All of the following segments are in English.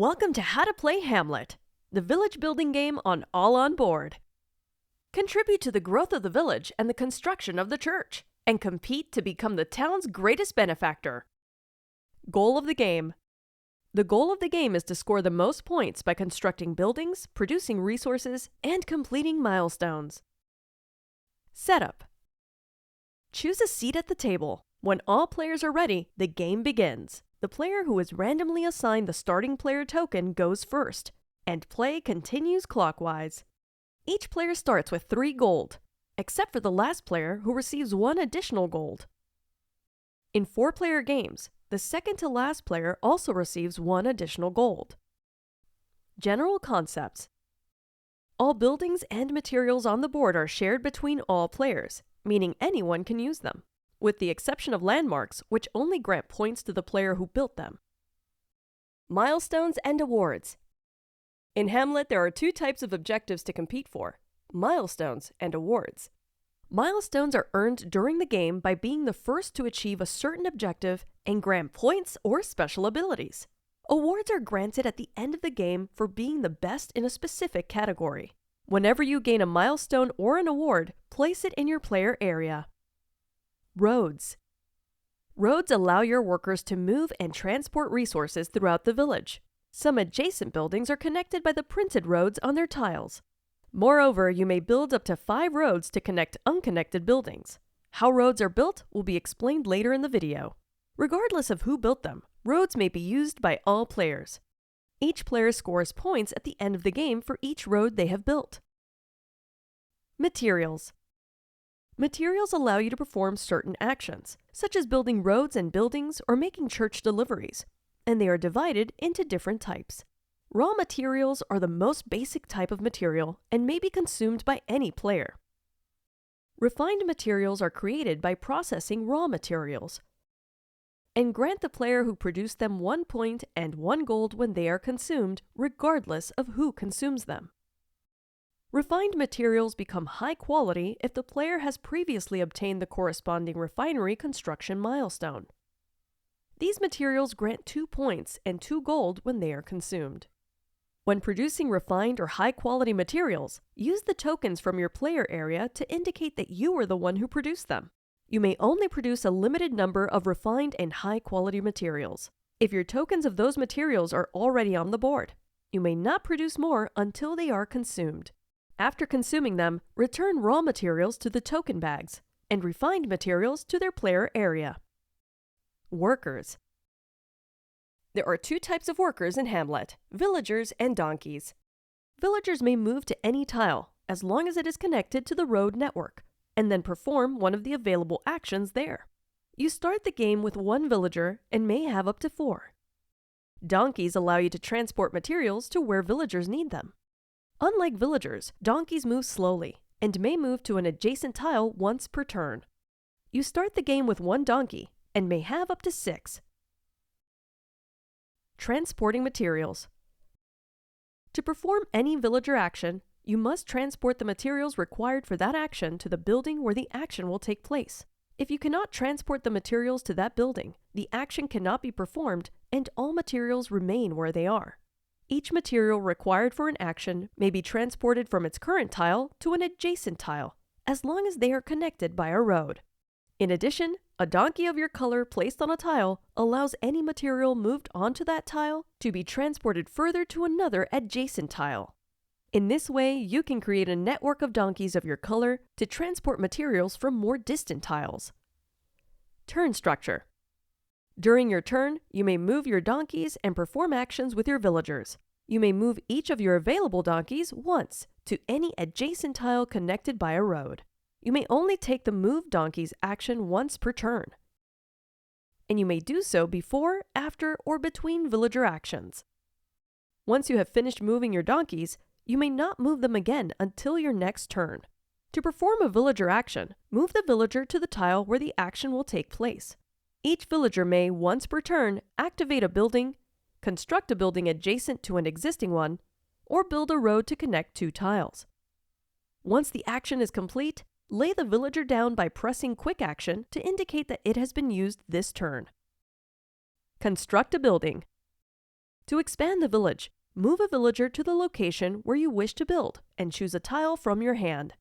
Welcome to How to Play Hamlet, the village building game on All On Board. Contribute to the growth of the village and the construction of the church, and compete to become the town's greatest benefactor. Goal of the game. The goal of the game is to score the most points by constructing buildings, producing resources, and completing milestones. Setup. Choose a seat at the table. When all players are ready, the game begins. The player who is randomly assigned the starting player token goes first, and play continues clockwise. Each player starts with 3 gold, except for the last player who receives 1 additional gold. In 4-player games, the second to last player also receives 1 additional gold. General concepts. All buildings and materials on the board are shared between all players, meaning anyone can use them, with the exception of landmarks, which only grant points to the player who built them. Milestones and awards. In Hamlet, there are 2 types of objectives to compete for: milestones and awards. Milestones are earned during the game by being the first to achieve a certain objective and grant points or special abilities. Awards are granted at the end of the game for being the best in a specific category. Whenever you gain a milestone or an award, place it in your player area. Roads. Roads allow your workers to move and transport resources throughout the village. Some adjacent buildings are connected by the printed roads on their tiles. Moreover, you may build up to 5 roads to connect unconnected buildings. How roads are built will be explained later in the video. Regardless of who built them, roads may be used by all players. Each player scores points at the end of the game for each road they have built. Materials. Materials allow you to perform certain actions, such as building roads and buildings or making church deliveries, and they are divided into different types. Raw materials are the most basic type of material and may be consumed by any player. Refined materials are created by processing raw materials, and grant the player who produced them 1 point and 1 gold when they are consumed, regardless of who consumes them. Refined materials become high quality if the player has previously obtained the corresponding refinery construction milestone. These materials grant 2 points and 2 gold when they are consumed. When producing refined or high-quality materials, use the tokens from your player area to indicate that you are the one who produced them. You may only produce a limited number of refined and high-quality materials. If your tokens of those materials are already on the board, you may not produce more until they are consumed. After consuming them, return raw materials to the token bags, and refined materials to their player area. Workers. There are 2 types of workers in Hamlet: villagers and donkeys. Villagers may move to any tile, as long as it is connected to the road network, and then perform one of the available actions there. You start the game with 1 villager and may have up to 4. Donkeys allow you to transport materials to where villagers need them. Unlike villagers, donkeys move slowly and may move to an adjacent tile once per turn. You start the game with 1 donkey and may have up to 6. Transporting materials. To perform any villager action, you must transport the materials required for that action to the building where the action will take place. If you cannot transport the materials to that building, the action cannot be performed and all materials remain where they are. Each material required for an action may be transported from its current tile to an adjacent tile, as long as they are connected by a road. In addition, a donkey of your color placed on a tile allows any material moved onto that tile to be transported further to another adjacent tile. In this way, you can create a network of donkeys of your color to transport materials from more distant tiles. Turn structure. During your turn, you may move your donkeys and perform actions with your villagers. You may move each of your available donkeys once to any adjacent tile connected by a road. You may only take the move donkeys action once per turn, and you may do so before, after, or between villager actions. Once you have finished moving your donkeys, you may not move them again until your next turn. To perform a villager action, move the villager to the tile where the action will take place. Each villager may, once per turn, activate a building, construct a building adjacent to an existing one, or build a road to connect 2 tiles. Once the action is complete, lay the villager down by pressing quick action to indicate that it has been used this turn. Construct a building. To expand the village, move a villager to the location where you wish to build and choose a tile from your hand.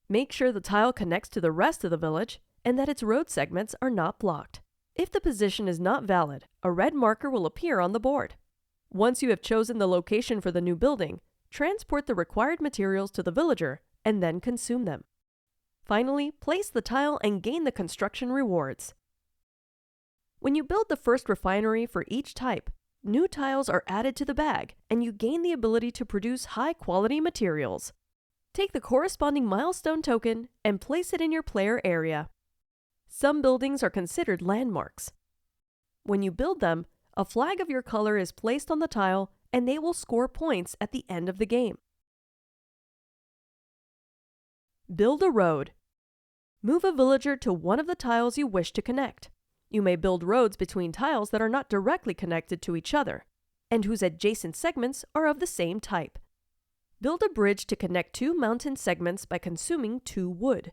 Make sure the tile connects to the rest of the village and that its road segments are not blocked. If the position is not valid, a red marker will appear on the board. Once you have chosen the location for the new building, transport the required materials to the villager and then consume them. Finally, place the tile and gain the construction rewards. When you build the first refinery for each type, new tiles are added to the bag and you gain the ability to produce high-quality materials. Take the corresponding milestone token and place it in your player area. Some buildings are considered landmarks. When you build them, a flag of your color is placed on the tile and they will score points at the end of the game. Build a road. Move a villager to one of the tiles you wish to connect. You may build roads between tiles that are not directly connected to each other, and whose adjacent segments are of the same type. Build a bridge to connect two mountain segments by consuming 2 wood.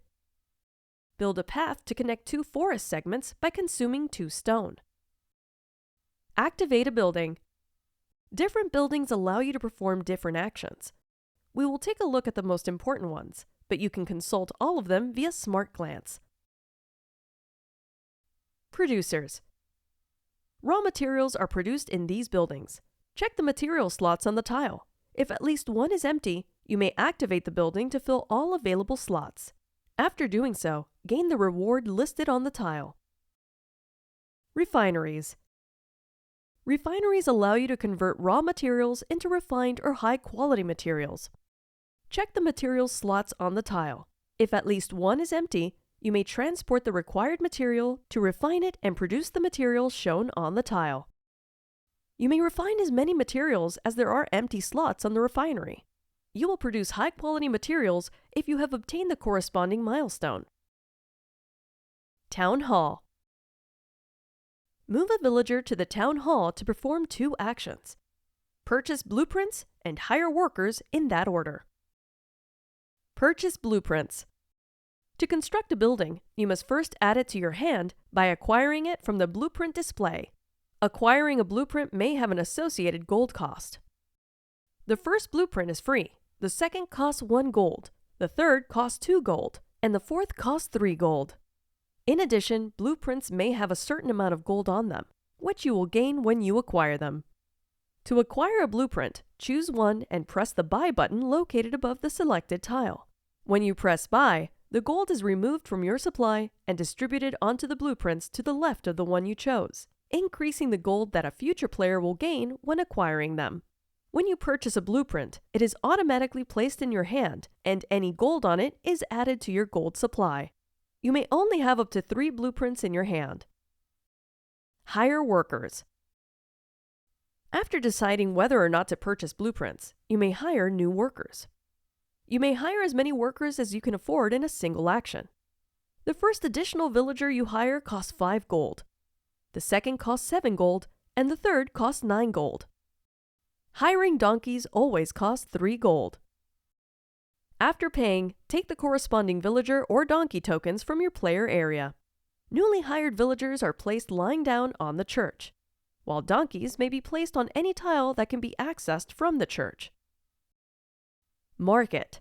Build a path to connect 2 forest segments by consuming 2 stone. Activate a building. Different buildings allow you to perform different actions. We will take a look at the most important ones, but you can consult all of them via Smart Glance. Producers. Raw materials are produced in these buildings. Check the material slots on the tile. If at least one is empty, you may activate the building to fill all available slots. After doing so, gain the reward listed on the tile. Refineries. Refineries allow you to convert raw materials into refined or high-quality materials. Check the materials slots on the tile. If at least one is empty, you may transport the required material to refine it and produce the materials shown on the tile. You may refine as many materials as there are empty slots on the refinery. You will produce high-quality materials if you have obtained the corresponding milestone. Town Hall. Move a villager to the town hall to perform 2 actions. Purchase blueprints and hire workers in that order. Purchase blueprints. To construct a building, you must first add it to your hand by acquiring it from the blueprint display. Acquiring a blueprint may have an associated gold cost. The first blueprint is free, the second costs 1 gold, the third costs 2 gold, and the fourth costs 3 gold. In addition, blueprints may have a certain amount of gold on them, which you will gain when you acquire them. To acquire a blueprint, choose one and press the Buy button located above the selected tile. When you press Buy, the gold is removed from your supply and distributed onto the blueprints to the left of the one you chose, increasing the gold that a future player will gain when acquiring them. When you purchase a blueprint, it is automatically placed in your hand, and any gold on it is added to your gold supply. You may only have up to 3 blueprints in your hand. Hire workers. After deciding whether or not to purchase blueprints, you may hire new workers. You may hire as many workers as you can afford in a single action. The first additional villager you hire costs 5 gold. The second costs 7 gold, and the third costs 9 gold. Hiring donkeys always costs 3 gold. After paying, take the corresponding villager or donkey tokens from your player area. Newly hired villagers are placed lying down on the church, while donkeys may be placed on any tile that can be accessed from the church. Market.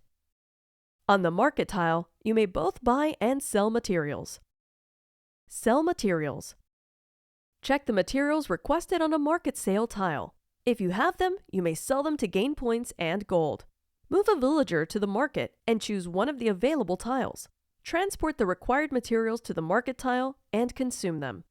On the market tile, you may both buy and sell materials. Sell materials. Check the materials requested on a market sale tile. If you have them, you may sell them to gain points and gold. Move a villager to the market and choose one of the available tiles. Transport the required materials to the market tile and consume them.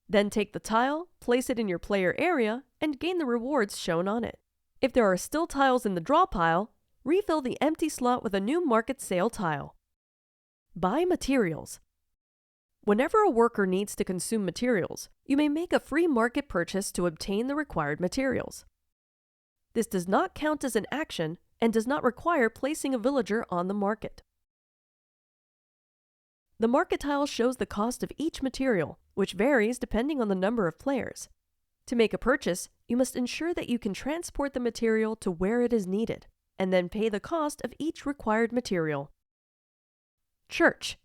Then take the tile, place it in your player area, and gain the rewards shown on it. If there are still tiles in the draw pile, refill the empty slot with a new market sale tile. Buy materials. Whenever a worker needs to consume materials, you may make a free market purchase to obtain the required materials. This does not count as an action and does not require placing a villager on the market. The market tile shows the cost of each material, which varies depending on the number of players. To make a purchase, you must ensure that you can transport the material to where it is needed, and then pay the cost of each required material. Church.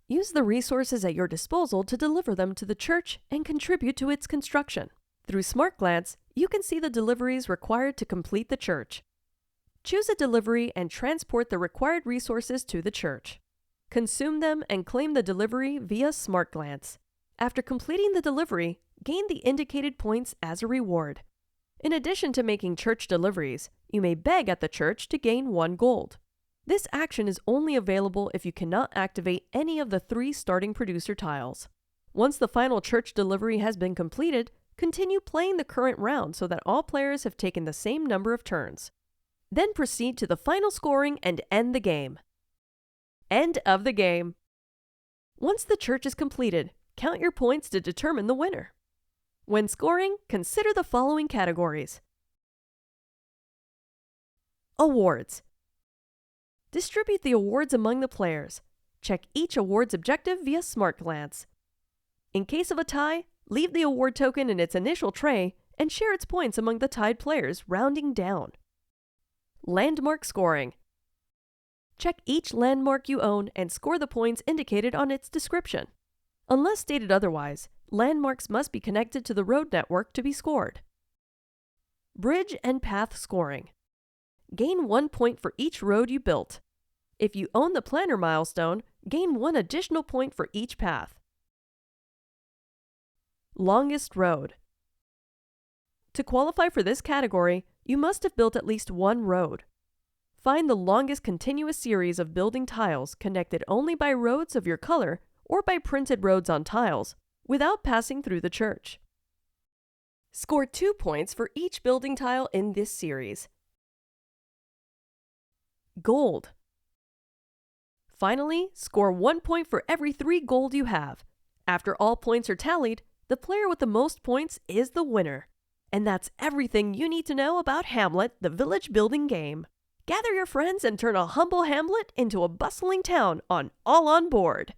Use the resources at your disposal to deliver them to the church and contribute to its construction. Through Smart Glance, you can see the deliveries required to complete the church. Choose a delivery and transport the required resources to the church. Consume them and claim the delivery via Smart Glance. After completing the delivery, gain the indicated points as a reward. In addition to making church deliveries, you may beg at the church to gain 1 gold. This action is only available if you cannot activate any of the 3 starting producer tiles. Once the final church delivery has been completed, continue playing the current round so that all players have taken the same number of turns. Then proceed to the final scoring and end the game. End of the game. Once the church is completed, count your points to determine the winner. When scoring, consider the following categories. Awards. Distribute the awards among the players. Check each award's objective via Smart Glance. In case of a tie, leave the award token in its initial tray and share its points among the tied players, rounding down. Landmark scoring. Check each landmark you own and score the points indicated on its description. Unless stated otherwise, landmarks must be connected to the road network to be scored. Bridge and path scoring. Gain 1 point for each road you built. If you own the planner milestone, gain 1 additional point for each path. Longest road. To qualify for this category, you must have built at least 1 road. Find the longest continuous series of building tiles connected only by roads of your color or by printed roads on tiles, without passing through the church. Score 2 points for each building tile in this series. Gold. Finally, score 1 point for every 3 gold you have. After all points are tallied, the player with the most points is the winner. And that's everything you need to know about Hamlet, the village building game. Gather your friends and turn a humble hamlet into a bustling town on All on Board.